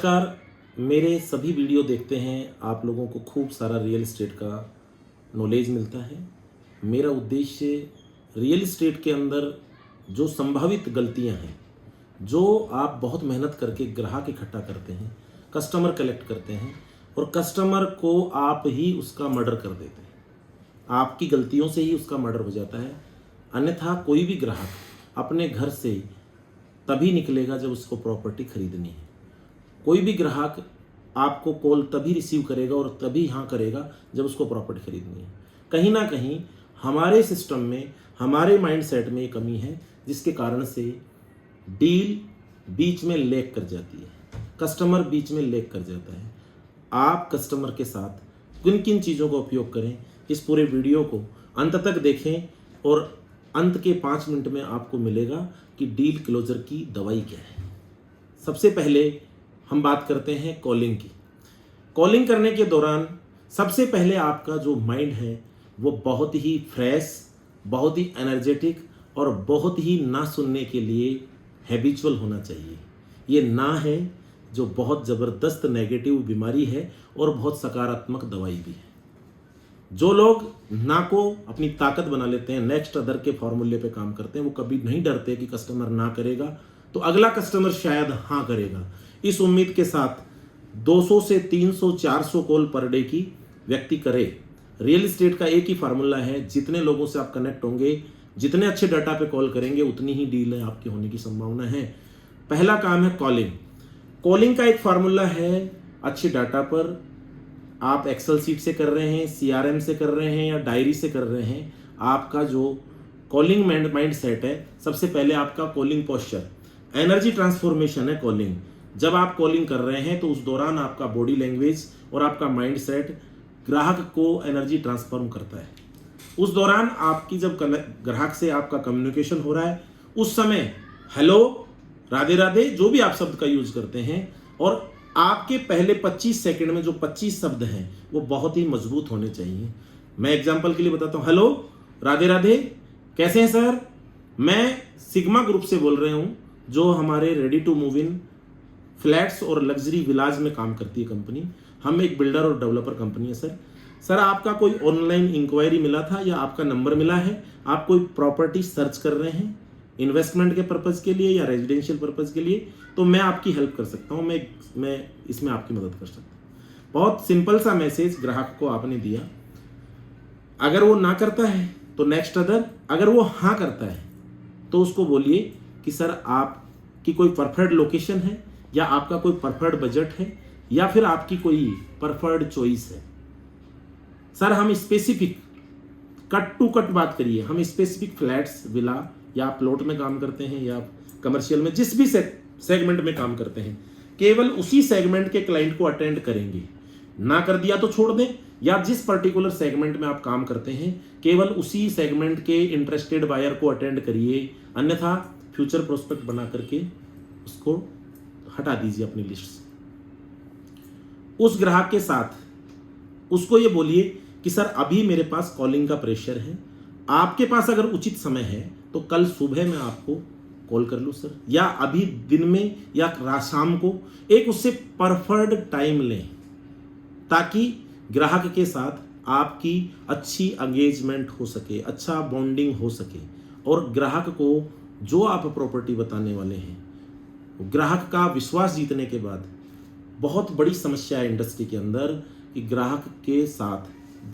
नमस्कार। मेरे सभी वीडियो देखते हैं आप लोगों को खूब सारा रियल एस्टेट का नॉलेज मिलता है। मेरा उद्देश्य रियल एस्टेट के अंदर जो संभावित गलतियां हैं, जो आप बहुत मेहनत करके ग्राहक इकट्ठा करते हैं, कस्टमर कलेक्ट करते हैं और कस्टमर को आप ही उसका मर्डर कर देते हैं। आपकी गलतियों से ही उसका मर्डर हो जाता है। अन्यथा कोई भी ग्राहक अपने घर से तभी निकलेगा जब उसको प्रॉपर्टी खरीदनी है। कोई भी ग्राहक आपको कॉल तभी रिसीव करेगा और तभी हाँ करेगा जब उसको प्रॉपर्टी खरीदनी है। कहीं ना कहीं हमारे सिस्टम में, हमारे माइंडसेट में ये कमी है, जिसके कारण से डील बीच में लैग कर जाती है, कस्टमर बीच में लैग कर जाता है। आप कस्टमर के साथ किन किन चीज़ों का उपयोग करें, इस पूरे वीडियो को अंत तक देखें और अंत के 5 मिनट में आपको मिलेगा कि डील क्लोजर की दवाई क्या है। सबसे पहले हम बात करते हैं कॉलिंग की। कॉलिंग करने के दौरान सबसे पहले आपका जो माइंड है वो बहुत ही फ्रेश, बहुत ही एनर्जेटिक और बहुत ही ना सुनने के लिए हैबिचुअल होना चाहिए। ये ना है जो बहुत ज़बरदस्त नेगेटिव बीमारी है और बहुत सकारात्मक दवाई भी है। जो लोग ना को अपनी ताकत बना लेते हैं, नेक्स्ट अदर के फॉर्मूले पे काम करते हैं, वो कभी नहीं डरते कि कस्टमर ना करेगा तो अगला कस्टमर शायद हाँ करेगा। इस उम्मीद के साथ 200 से 300 400 कॉल पर डे की व्यक्ति करे। रियल एस्टेट का एक ही फार्मूला है, जितने लोगों से आप कनेक्ट होंगे, जितने अच्छे डाटा पे कॉल करेंगे, उतनी ही डील आपकी होने की संभावना है। पहला काम है कॉलिंग। कॉलिंग का एक फार्मूला है, अच्छे डाटा पर आप एक्सेल सीट से कर रहे हैं, सीआरएम से कर रहे हैं या डायरी से कर रहे हैं, आपका जो कॉलिंग माइंड सेट है, सबसे पहले आपका कॉलिंग पोस्चर, एनर्जी ट्रांसफॉर्मेशन है कॉलिंग। जब आप कॉलिंग कर रहे हैं तो उस दौरान आपका बॉडी लैंग्वेज और आपका माइंड सेट ग्राहक को एनर्जी ट्रांसफॉर्म करता है। उस दौरान आपकी जब ग्राहक से आपका कम्युनिकेशन हो रहा है, उस समय हेलो, राधे राधे, जो भी आप शब्द का यूज करते हैं, और आपके पहले 25 सेकंड में जो 25 शब्द हैं वो बहुत ही मजबूत होने चाहिए। मैं एग्जांपल के लिए बताता हूँ। हेलो, राधे राधे, कैसे हैं सर? मैं सिग्मा ग्रुप से बोल रहे हूँ, जो हमारे ready to move in flats और लग्जरी विलाज में काम करती है कंपनी। हम एक बिल्डर और डेवलपर कंपनी है सर। आपका कोई ऑनलाइन इंक्वायरी मिला था या आपका नंबर मिला है, आप कोई प्रॉपर्टी सर्च कर रहे हैं इन्वेस्टमेंट के पर्पज़ के लिए या रेजिडेंशियल पर्पज़ के लिए, तो मैं आपकी हेल्प कर सकता हूँ, मैं इसमें आपकी मदद कर सकता हूँ। बहुत सिंपल सा मैसेज ग्राहक को आपने दिया। अगर वो ना करता है तो नेक्स्ट अदर, अगर वो हाँ करता है तो उसको बोलिए कि सर आपकी कोई प्रेफर्ड लोकेशन है या आपका कोई प्रेफर्ड बजट है या फिर आपकी कोई प्रेफर्ड चॉइस है। सर हम स्पेसिफिक, कट टू कट बात करिए, हम स्पेसिफिक फ्लैट्स, विला या प्लॉट में काम करते हैं या कमर्शियल में, जिस भी सेगमेंट में काम करते हैं, केवल उसी सेगमेंट के क्लाइंट को अटेंड करेंगे। ना कर दिया तो छोड़ दें, या जिस पर्टिकुलर सेगमेंट में आप काम करते हैं केवल उसी सेगमेंट के इंटरेस्टेड बायर को अटेंड करिए, अन्यथा फ्यूचर प्रोस्पेक्ट बना करके उसको हटा दीजिए अपनी लिस्ट से। उस ग्राहक के साथ उसको ये बोलिए कि सर अभी मेरे पास कॉलिंग का प्रेशर है, आपके पास अगर उचित समय है तो कल सुबह मैं आपको कॉल कर लूँ सर, या अभी दिन में या शाम को। एक उससे प्रेफर्ड टाइम लें ताकि ग्राहक के साथ आपकी अच्छी एंगेजमेंट हो सके, अच्छा बॉन्डिंग हो सके, और ग्राहक को जो आप प्रॉपर्टी बताने वाले हैं, ग्राहक का विश्वास जीतने के बाद बहुत बड़ी समस्या है इंडस्ट्री के अंदर कि ग्राहक के साथ,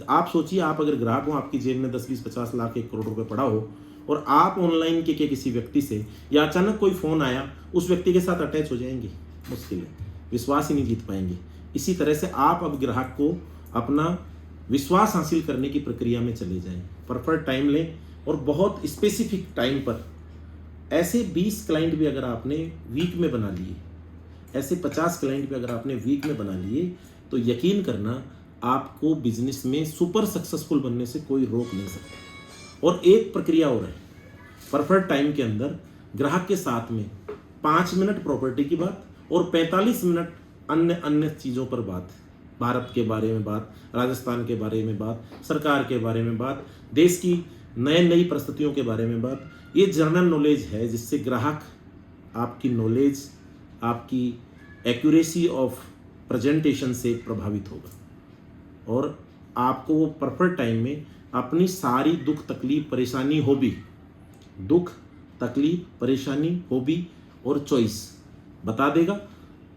आप सोचिए, आप अगर ग्राहक हो, आपकी जेब में 10, 20, 50 लाख, 1 करोड़ रुपए पड़ा हो और आप ऑनलाइन के किसी व्यक्ति से या अचानक कोई फ़ोन आया, उस व्यक्ति के साथ अटैच हो जाएंगे, मुश्किल है, विश्वास ही नहीं जीत पाएंगे। इसी तरह से आप अब ग्राहक को अपना विश्वास हासिल करने की प्रक्रिया में चले जाएं। प्रॉपर टाइम लें और बहुत स्पेसिफिक टाइम पर। ऐसे 20 क्लाइंट भी अगर आपने वीक में बना लिए, ऐसे 50 क्लाइंट भी अगर आपने वीक में बना लिए, तो यकीन करना आपको बिजनेस में सुपर सक्सेसफुल बनने से कोई रोक नहीं सकता। और एक प्रक्रिया और है, परफेक्ट टाइम के अंदर ग्राहक के साथ में 5 मिनट प्रॉपर्टी की बात और 45 मिनट अन्य चीज़ों पर बात, भारत के बारे में बात, राजस्थान के बारे में बात, सरकार के बारे में बात, देश की नई परिस्थितियों के बारे में बात। ये जनरल नॉलेज है जिससे ग्राहक आपकी नॉलेज, आपकी एक्यूरेसी ऑफ प्रेजेंटेशन से प्रभावित होगा, और आपको वो परफेक्ट टाइम में अपनी सारी दुख तकलीफ परेशानी हॉबी और चॉइस बता देगा।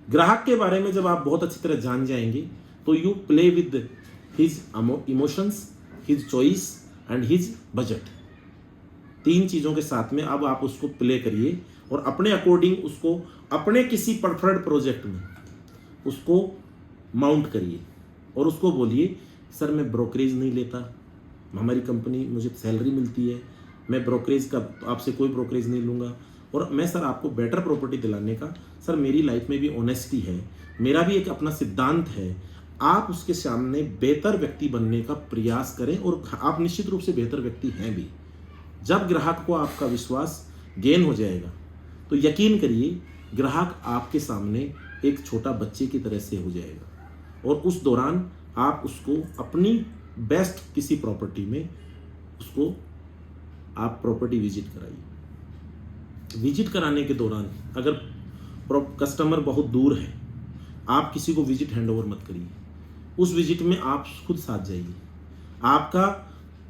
ग्राहक के बारे में जब आप बहुत अच्छी तरह जान जाएंगे तो you play with his emotions, his choice and his budget. 3 चीज़ों के साथ में अब आप उसको प्ले करिए और अपने अकॉर्डिंग उसको अपने किसी प्रेफर्ड प्रोजेक्ट में उसको माउंट करिए और उसको बोलिए, सर मैं ब्रोकरेज नहीं लेता, हमारी कंपनी मुझे सैलरी मिलती है, मैं ब्रोकरेज का आपसे कोई ब्रोकरेज नहीं लूँगा, और मैं सर आपको बेटर प्रॉपर्टी दिलाने का सर मेरी लाइफ में भी ऑनेस्टी है, मेरा भी एक अपना सिद्धांत है। आप उसके सामने बेहतर व्यक्ति बनने का प्रयास करें और आप निश्चित रूप से बेहतर व्यक्ति हैं भी। जब ग्राहक को आपका विश्वास गेन हो जाएगा तो यकीन करिए ग्राहक आपके सामने एक छोटा बच्चे की तरह से हो जाएगा, और उस दौरान आप उसको अपनी बेस्ट किसी प्रॉपर्टी में उसको आप प्रॉपर्टी विजिट कराइए। विजिट कराने के दौरान अगर कस्टमर बहुत दूर है, आप किसी को विजिट हैंडओवर मत करिए, उस विजिट में आप खुद साथ जाइए। आपका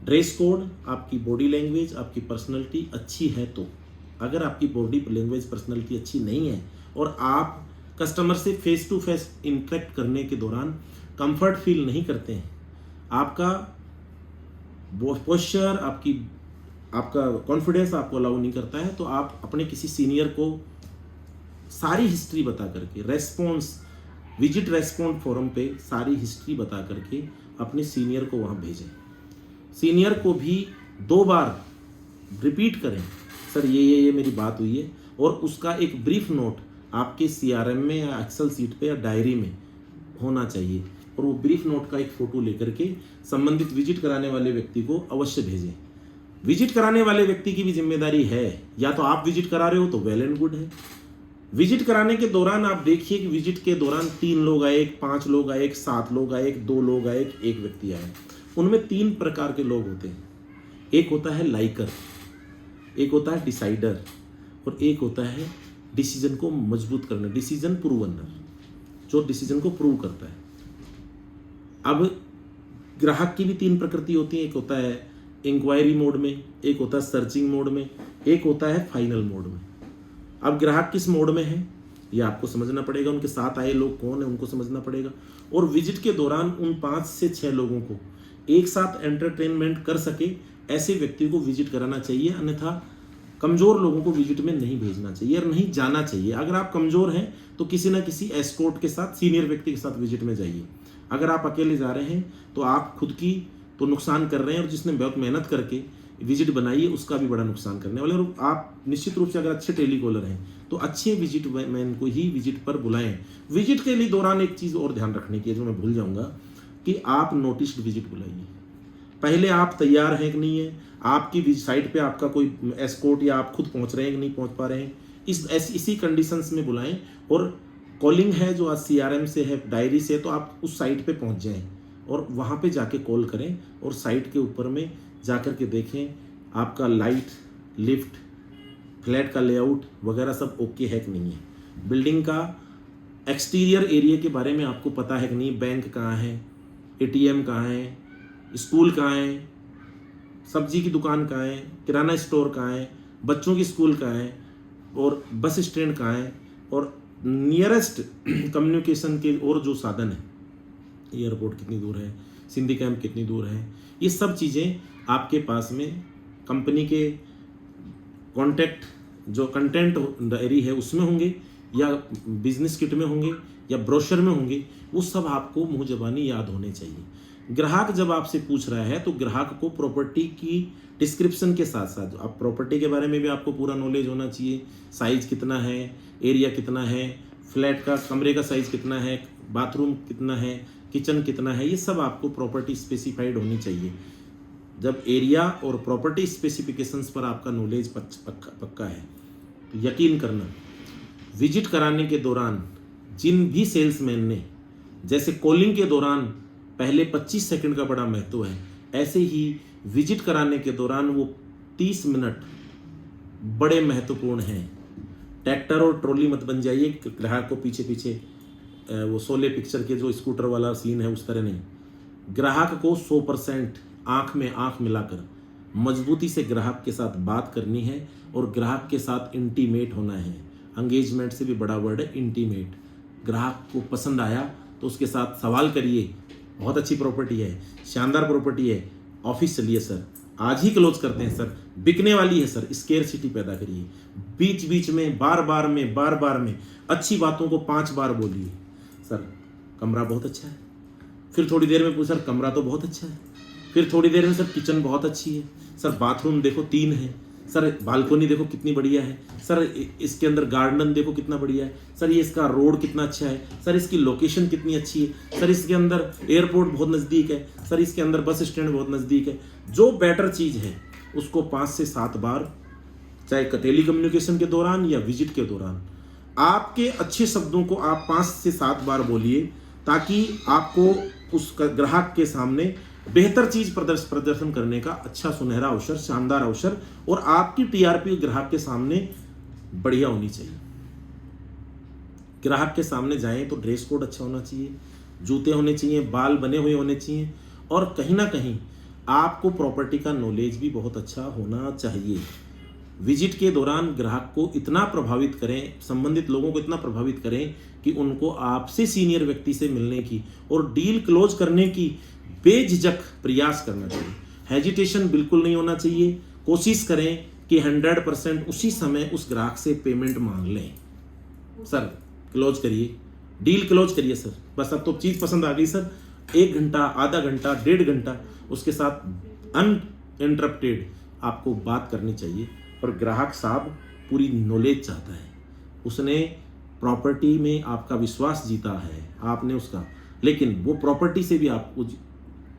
ड्रेस कोड, आपकी बॉडी लैंग्वेज, आपकी पर्सनैलिटी अच्छी है तो, अगर आपकी बॉडी लैंग्वेज पर्सनैलिटी अच्छी नहीं है और आप कस्टमर से फेस टू फेस इंटरेक्ट करने के दौरान कंफर्ट फील नहीं करते हैं, आपका पोस्चर, आपका कॉन्फिडेंस आपको अलाउ नहीं करता है, तो आप अपने किसी सीनियर को सारी हिस्ट्री बता करके विजिट रेस्पॉन्ड फोरम पे सारी हिस्ट्री बता करके अपने सीनियर को वहाँ भेजें। सीनियर को भी 2 बार रिपीट करें, सर ये मेरी बात हुई है, और उसका एक ब्रीफ नोट आपके CRM में या एक्सेल सीट पे या डायरी में होना चाहिए, और वो ब्रीफ नोट का एक फ़ोटो लेकर के संबंधित विजिट कराने वाले व्यक्ति को अवश्य भेजें। विजिट कराने वाले व्यक्ति की भी जिम्मेदारी है, या तो आप विजिट करा रहे हो तो वेल एंड गुड है। विजिट कराने के दौरान आप देखिए कि विजिट के दौरान 3 लोग आए, 5 लोग आए, 7 लोग आए, 2 लोग आए, 1 व्यक्ति आए, उनमें 3 प्रकार के लोग होते हैं। एक होता है लाइकर, एक होता है डिसाइडर, और एक होता है डिसीजन को मजबूत करना, डिसीजन प्रूवनर, जो डिसीजन को प्रूव करता है। अब ग्राहक की भी 3 प्रकृति होती है, एक होता है इंक्वायरी मोड में, एक होता है सर्चिंग मोड में, एक होता है फाइनल मोड में। अब ग्राहक किस मोड में है ये आपको समझना पड़ेगा, उनके साथ आए लोग कौन है उनको समझना पड़ेगा, और विजिट के दौरान उन 5 से 6 लोगों को एक साथ एंटरटेनमेंट कर सके ऐसे व्यक्ति को विजिट कराना चाहिए, अन्यथा कमज़ोर लोगों को विजिट में नहीं भेजना चाहिए और नहीं जाना चाहिए। अगर आप कमज़ोर हैं तो किसी ना किसी एस्कॉर्ट के साथ, सीनियर व्यक्ति के साथ विजिट में जाइए। अगर आप अकेले जा रहे हैं तो आप खुद की तो नुकसान कर रहे हैं, और जिसने बहुत मेहनत करके विजिट बनाई है उसका भी बड़ा नुकसान करने वाले। और आप निश्चित रूप से अगर अच्छे टेलीकॉलर हैं तो अच्छे विजिट मैन को ही विजिट पर बुलाएं। विजिट के लिए दौरान एक चीज़ और ध्यान रखने की है जो मैं भूल जाऊंगा, कि आप नोटिस्ड विजिट बुलाइए। पहले आप तैयार हैं कि नहीं है, आपकी साइट पे आपका कोई एस्कॉर्ट या आप खुद पहुंच रहे हैं कि नहीं पहुंच पा रहे हैं, इसी कंडीशंस में बुलाएं। और कॉलिंग है जो आज CRM से है, डायरी से है, तो आप उस साइट पे पहुंच जाएं और वहाँ पे जाके कॉल करें, और साइट के ऊपर में जाकर के देखें आपका लाइट, लिफ्ट, फ्लैट का लेआउट वगैरह सब ओके है कि नहीं है। बिल्डिंग का एक्सटीरियर एरिया के बारे में आपको पता है कि नहीं, बैंक कहाँ है, ATM कहाँ है, स्कूल कहाँ है, सब्जी की दुकान कहाँ है, किराना स्टोर कहाँ है, बच्चों की स्कूल कहाँ है, और बस स्टैंड कहाँ है, और नियरेस्ट कम्युनिकेशन के और जो साधन है, एयरपोर्ट कितनी दूर है, सिंधी कैंप कितनी दूर है, ये सब चीज़ें आपके पास में कंपनी के कॉन्टैक्ट जो कंटेंट डायरी है उसमें होंगे, या बिजनेस किट में होंगे, या ब्रोशर में होंगे, वो सब आपको मुँह ज़बानी याद होने चाहिए। ग्राहक जब आपसे पूछ रहा है तो ग्राहक को प्रॉपर्टी की डिस्क्रिप्शन के साथ साथ आप प्रॉपर्टी के बारे में भी आपको पूरा नॉलेज होना चाहिए। साइज़ कितना है, एरिया कितना है, फ्लैट का कमरे का साइज़ कितना है, बाथरूम कितना है, किचन कितना है, ये सब आपको प्रॉपर्टी स्पेसिफाइड होनी चाहिए। जब एरिया और प्रॉपर्टी स्पेसिफिकेशंस पर आपका नॉलेज पक्का है तो यकीन करना, विजिट कराने के दौरान जिन भी सेल्समैन ने, जैसे कॉलिंग के दौरान पहले 25 सेकंड का बड़ा महत्व है, ऐसे ही विजिट कराने के दौरान वो 30 मिनट बड़े महत्वपूर्ण हैं। ट्रैक्टर और ट्रॉली मत बन जाइए कि ग्राहक को पीछे पीछे वो शोले पिक्चर के जो स्कूटर वाला सीन है उस तरह नहीं। ग्राहक को 100% आंख में आंख मिलाकर मजबूती से ग्राहक के साथ बात करनी है और ग्राहक के साथ इंटीमेट होना है। एंगेजमेंट से भी बड़ा वर्ड है इंटीमेट। ग्राहक को पसंद आया तो उसके साथ सवाल करिए, बहुत अच्छी प्रॉपर्टी है, शानदार प्रॉपर्टी है, ऑफिस चलिए सर, आज ही क्लोज करते हैं सर, बिकने वाली है सर, स्केर्सिटी पैदा करिए। बीच बीच में बार बार में अच्छी बातों को 5 बार बोलिए। सर कमरा बहुत अच्छा है, फिर थोड़ी देर में पूछा सर कमरा तो बहुत अच्छा है, फिर थोड़ी देर में सर किचन बहुत अच्छी है, सर बाथरूम देखो 3 है, सर बालकोनी देखो कितनी बढ़िया है, सर इसके अंदर गार्डन देखो कितना बढ़िया है, सर ये इसका रोड कितना अच्छा है, सर इसकी लोकेशन कितनी अच्छी है, सर इसके अंदर एयरपोर्ट बहुत नज़दीक है, सर इसके अंदर बस स्टैंड बहुत नज़दीक है। जो बेटर चीज़ है उसको 5 से 7 बार, चाहे टेली कम्युनिकेशन के दौरान या विजिट के दौरान, आपके अच्छे शब्दों को आप 5 से 7 बार बोलिए, ताकि आपको उस ग्राहक के सामने बेहतर चीज प्रदर्शन करने का अच्छा सुनहरा अवसर, शानदार अवसर, और आपकी टीआरपी ग्राहक के सामने बढ़िया होनी चाहिए। ग्राहक के सामने जाएं तो ड्रेस कोड अच्छा होना चाहिए, जूते होने चाहिए, बाल बने हुए होने चाहिए, और कहीं ना कहीं आपको प्रॉपर्टी का नॉलेज भी बहुत अच्छा होना चाहिए। विजिट के दौरान ग्राहक को इतना प्रभावित करें, संबंधित लोगों को इतना प्रभावित करें कि उनको आपसे सीनियर व्यक्ति से मिलने की और डील क्लोज करने की बेझिझक प्रयास करना चाहिए। हेजिटेशन बिल्कुल नहीं होना चाहिए। कोशिश करें कि 100% उसी समय उस ग्राहक से पेमेंट मांग लें। सर क्लोज करिए, डील क्लोज करिए सर, बस अब तो चीज़ पसंद आ गई सर, 1 घंटा, आधा घंटा, 1.5 घंटा उसके साथ अनइंटरप्टेड आपको बात करनी चाहिए। और ग्राहक साहब पूरी नॉलेज चाहता है, उसने प्रॉपर्टी में आपका विश्वास जीता है, आपने उसका, लेकिन वो प्रॉपर्टी से भी आपको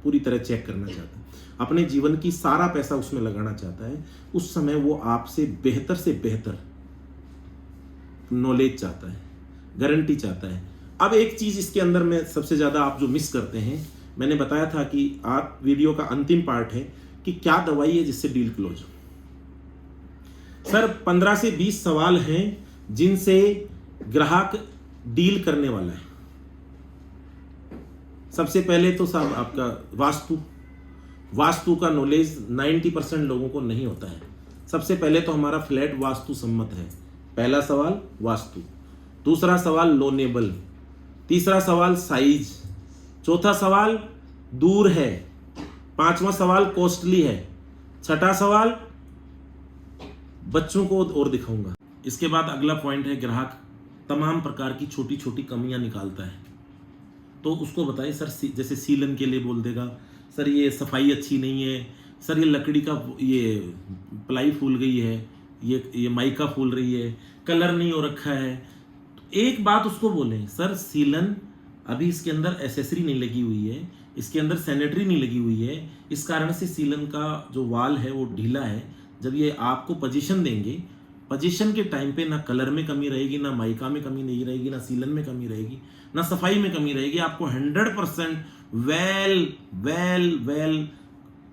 पूरी तरह चेक करना चाहता है, अपने जीवन की सारा पैसा उसमें लगाना चाहता है। उस समय वो आपसे बेहतर से बेहतर नॉलेज चाहता है, गारंटी चाहता है। अब एक चीज़ इसके अंदर में सबसे ज़्यादा आप जो मिस करते हैं, मैंने बताया था कि आप वीडियो का अंतिम पार्ट है कि क्या दवाई है जिससे डील क्लोज हो। सर 15 से 20 सवाल हैं जिनसे ग्राहक डील करने वाला है। सबसे पहले तो साहब आपका वास्तु का नॉलेज 90% लोगों को नहीं होता है। सबसे पहले तो हमारा फ्लैट वास्तु सम्मत है। पहला सवाल वास्तु, दूसरा सवाल लोनेबल, तीसरा सवाल साइज, चौथा सवाल दूर है, पांचवा सवाल कॉस्टली है, छठा सवाल बच्चों को और दिखाऊंगा। इसके बाद अगला पॉइंट है, ग्राहक तमाम प्रकार की छोटी छोटी कमियां निकालता है, तो उसको बताइए सर, जैसे सीलन के लिए बोल देगा सर ये सफाई अच्छी नहीं है, सर ये लकड़ी का ये प्लाई फूल गई है, ये माइका फूल रही है, कलर नहीं हो रखा है। तो एक बात उसको बोलें, सर सीलन अभी इसके अंदर एसेसरी नहीं लगी हुई है, इसके अंदर सैनिटरी नहीं लगी हुई है, इस कारण से सीलन का जो वाल है वो ढीला है। जब ये आपको पोजीशन देंगे, पोजीशन के टाइम पे ना कलर में कमी रहेगी, ना माइका में कमी नहीं रहेगी, ना सीलन में कमी रहेगी, ना सफाई में कमी रहेगी। आपको 100% वेल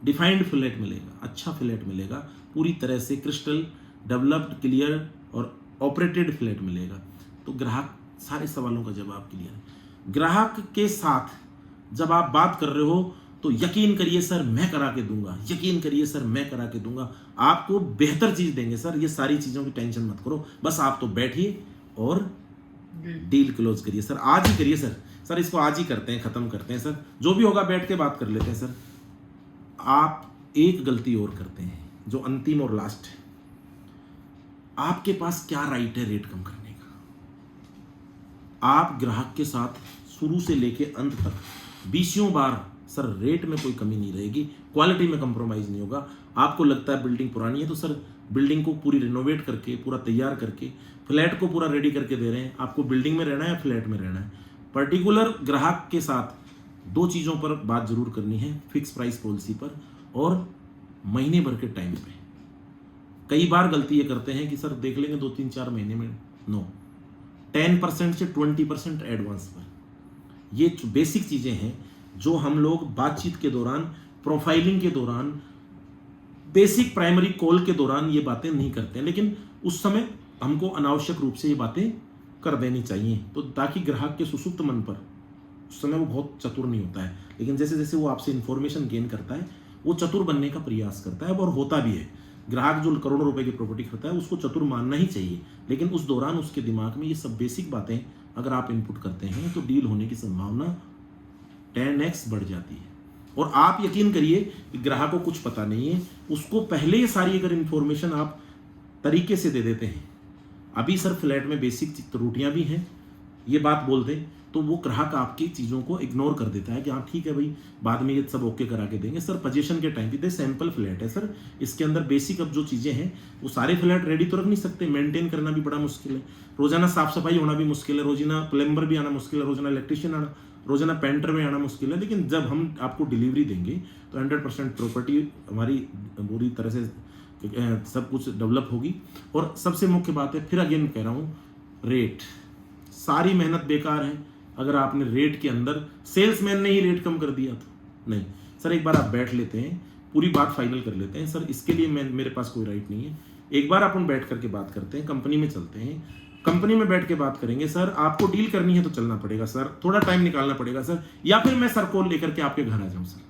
डिफाइंड फ्लैट मिलेगा, अच्छा फ्लैट मिलेगा, पूरी तरह से क्रिस्टल डेवलप्ड, क्लियर और ऑपरेटेड फ्लैट मिलेगा। तो ग्राहक सारे सवालों का जवाब क्लियर है। ग्राहक के साथ जब आप बात कर रहे हो तो यकीन करिए सर मैं करा के दूंगा, यकीन करिए सर मैं करा के दूंगा, आपको बेहतर चीज देंगे सर, ये सारी चीजों की टेंशन मत करो, बस आप तो बैठिए और डील क्लोज करिए सर, आज ही करिए सर इसको आज ही करते हैं, खत्म करते हैं सर, जो भी होगा बैठ के बात कर लेते हैं सर। आप एक गलती और करते हैं जो अंतिम और लास्ट है, आपके पास क्या राइट है रेट कम करने का। आप ग्राहक के साथ शुरू से लेके अंत तक 20 बार सर रेट में कोई कमी नहीं रहेगी, क्वालिटी में कंप्रोमाइज़ नहीं होगा। आपको लगता है बिल्डिंग पुरानी है तो सर बिल्डिंग को पूरी रिनोवेट करके, पूरा तैयार करके, फ्लैट को पूरा रेडी करके दे रहे हैं। आपको बिल्डिंग में रहना है या फ्लैट में रहना है। पर्टिकुलर ग्राहक के साथ 2 चीज़ों पर बात जरूर करनी है, फिक्स प्राइस पॉलिसी पर और महीने भर के टाइम पे। कई बार गलती ये करते हैं कि सर देख लेंगे 2-3-4 महीने में, नो, 10% से 20% एडवांस पर। ये बेसिक चीज़ें हैं जो हम लोग बातचीत के दौरान, प्रोफाइलिंग के दौरान, बेसिक प्राइमरी कॉल के दौरान ये बातें नहीं करते हैं, लेकिन उस समय हमको अनावश्यक रूप से ये बातें कर देनी चाहिए, तो ताकि ग्राहक के सुसुप्त मन पर उस समय वो बहुत चतुर नहीं होता है, लेकिन जैसे जैसे वो आपसे इन्फॉर्मेशन गेन करता है वो चतुर बनने का प्रयास करता है, और होता भी है। ग्राहक जो करोड़ों रुपए की प्रॉपर्टी खरीदता है उसको चतुर मानना ही चाहिए, लेकिन उस दौरान उसके दिमाग में ये सब बेसिक बातें अगर आप इनपुट करते हैं तो डील होने की संभावना 10x बढ़ जाती है। और आप यकीन करिए कि ग्राहक को कुछ पता नहीं है, उसको पहले ये सारी अगर इन्फॉर्मेशन आप तरीके से दे देते हैं, अभी सर फ्लैट में बेसिक त्रुटियां भी हैं, ये बात बोल दें, तो वो ग्राहक आपकी चीज़ों को इग्नोर कर देता है कि हाँ ठीक है भाई, बाद में ये सब ओके करा के देंगे। सर पोजीशन के टाइम पे सैंपल फ्लैट है सर, इसके अंदर बेसिक अब जो चीज़ें हैं वो सारे फ्लैट रेडी तो रख नहीं सकते, मेंटेन करना भी बड़ा मुश्किल है, रोजाना साफ सफाई होना भी मुश्किल है, रोजाना प्लम्बर भी आना मुश्किल है, रोजाना इलेक्ट्रिशियन आना, रोजाना पेंटर में आना मुश्किल है। लेकिन जब हम आपको डिलीवरी देंगे तो 100% प्रॉपर्टी हमारी पूरी तरह से सब कुछ डेवलप होगी। और सबसे मुख्य बात है, फिर अगेन कह रहा हूँ, रेट, सारी मेहनत बेकार है अगर आपने रेट के अंदर, सेल्समैन ने ही रेट कम कर दिया तो नहीं। सर एक बार आप बैठ लेते हैं, पूरी बात फाइनल कर लेते हैं, सर इसके लिए मेरे पास कोई राइट नहीं है, एक बार अपन बैठ करके बात करते हैं, कंपनी में चलते हैं, कंपनी में बैठ के बात करेंगे, सर आपको डील करनी है तो चलना पड़ेगा सर, थोड़ा टाइम निकालना पड़ेगा सर, या फिर मैं सर को लेकर के आपके घर आ जाऊं सर,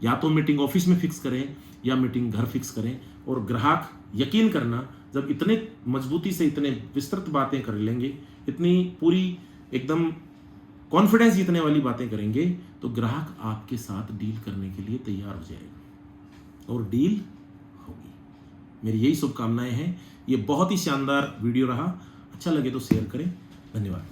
या तो मीटिंग ऑफिस में फिक्स करें या मीटिंग घर फिक्स करें। और ग्राहक यकीन करना, जब इतने मजबूती से इतने विस्तृत बातें कर लेंगे, इतनी पूरी एकदम कॉन्फिडेंस जीतने वाली बातें करेंगे, तो ग्राहक आपके साथ डील करने के लिए तैयार हो जाएगा और डील होगी। मेरी यही शुभकामनाएं हैं। ये बहुत ही शानदार वीडियो रहा, अच्छा लगे तो शेयर करें। धन्यवाद।